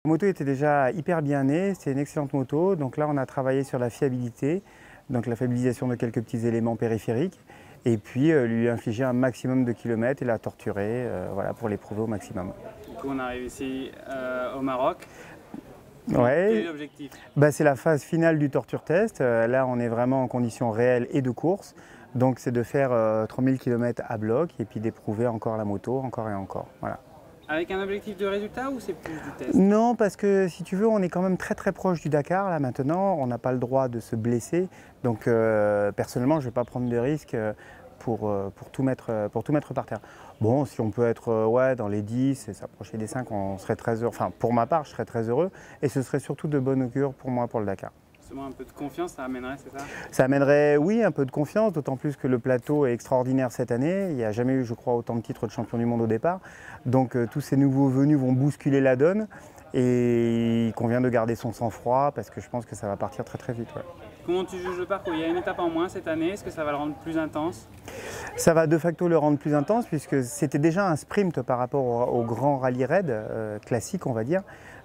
La moto était déjà hyper bien née, c'est une excellente moto. Donc là, on a travaillé sur la fiabilité, donc la fiabilisation de quelques petits éléments périphériques. Et puis lui infliger un maximum de kilomètres et la torturer voilà, pour l'éprouver au maximum. Du coup, on arrive ici au Maroc. Ouais. Quel est l'objectif? C'est la phase finale du torture test. Là, on est vraiment en conditions réelles et de course. Donc, c'est de faire 3000 km à bloc et puis d'éprouver encore la moto, encore et encore. Voilà. Avec un objectif de résultat ou c'est plus du test? Non, parce que si tu veux, on est quand même très très proche du Dakar là maintenant. On n'a pas le droit de se blesser. Donc, personnellement, je ne vais pas prendre de risque pour tout mettre par terre. Bon, si on peut être ouais, dans les 10 et s'approcher des 5, on serait très heureux. Enfin, pour ma part, je serais très heureux. Et ce serait surtout de bon augure pour moi pour le Dakar. Justement, un peu de confiance, ça amènerait, c'est ça? Ça amènerait, oui, un peu de confiance, d'autant plus que le plateau est extraordinaire cette année. Il n'y a jamais eu, je crois, autant de titres de champion du monde au départ. Donc tous ces nouveaux venus vont bousculer la donne. Et il convient de garder son sang-froid parce que je pense que ça va partir très très vite. Ouais. Comment tu juges le parcours? Il y a une étape en moins cette année, est-ce que ça va le rendre plus intense? Ça va de facto le rendre plus intense puisque c'était déjà un sprint par rapport au grand rallye raid classique, on va dire,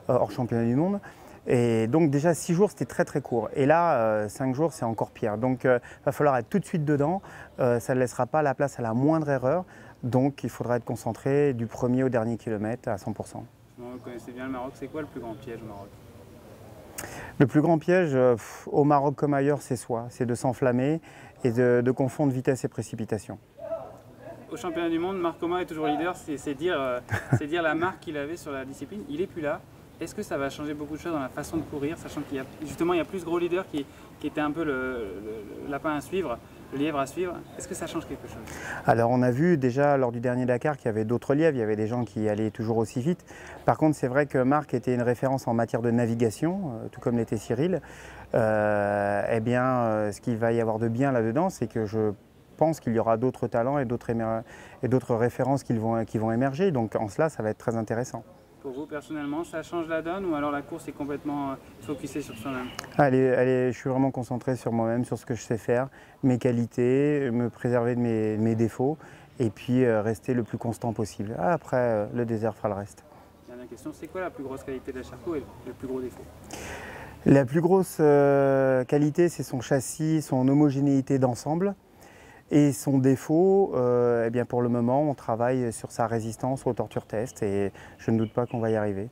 hors championnat du monde. Et donc déjà 6 jours c'était très très court et là 5 jours c'est encore pire, donc il va falloir être tout de suite dedans, ça ne laissera pas la place à la moindre erreur, donc il faudra être concentré du premier au dernier kilomètre à 100%. Vous connaissez bien le Maroc, c'est quoi le plus grand piège au Maroc? Le plus grand piège au Maroc comme ailleurs c'est soi, c'est de s'enflammer et de confondre vitesse et précipitation. Au championnat du monde, Marc Coma est toujours leader, c'est dire la marque qu'il avait sur la discipline, il n'est plus là. Est-ce que ça va changer beaucoup de choses dans la façon de courir, sachant qu'il y a justement il y a plus de gros leaders qui étaient un peu le lapin à suivre, le lièvre à suivre? Est-ce que ça change quelque chose? Alors on a vu déjà lors du dernier Dakar qu'il y avait d'autres lièvres, il y avait des gens qui allaient toujours aussi vite. Par contre c'est vrai que Marc était une référence en matière de navigation, tout comme l'était Cyril. Ce qu'il va y avoir de bien là-dedans, c'est que je pense qu'il y aura d'autres talents et d'autres références qui vont émerger. Donc en cela, ça va être très intéressant. Pour vous personnellement, ça change la donne ou alors la course est complètement focusée sur soi-même? Allez, je suis vraiment concentré sur moi-même, sur ce que je sais faire, mes qualités, me préserver de mes défauts et puis rester le plus constant possible. Après, le désert fera le reste. Dernière question, c'est quoi la plus grosse qualité d'Acharco et le plus gros défaut? La plus grosse qualité, c'est son châssis, son homogénéité d'ensemble. Et son défaut, pour le moment, on travaille sur sa résistance au torture test et je ne doute pas qu'on va y arriver.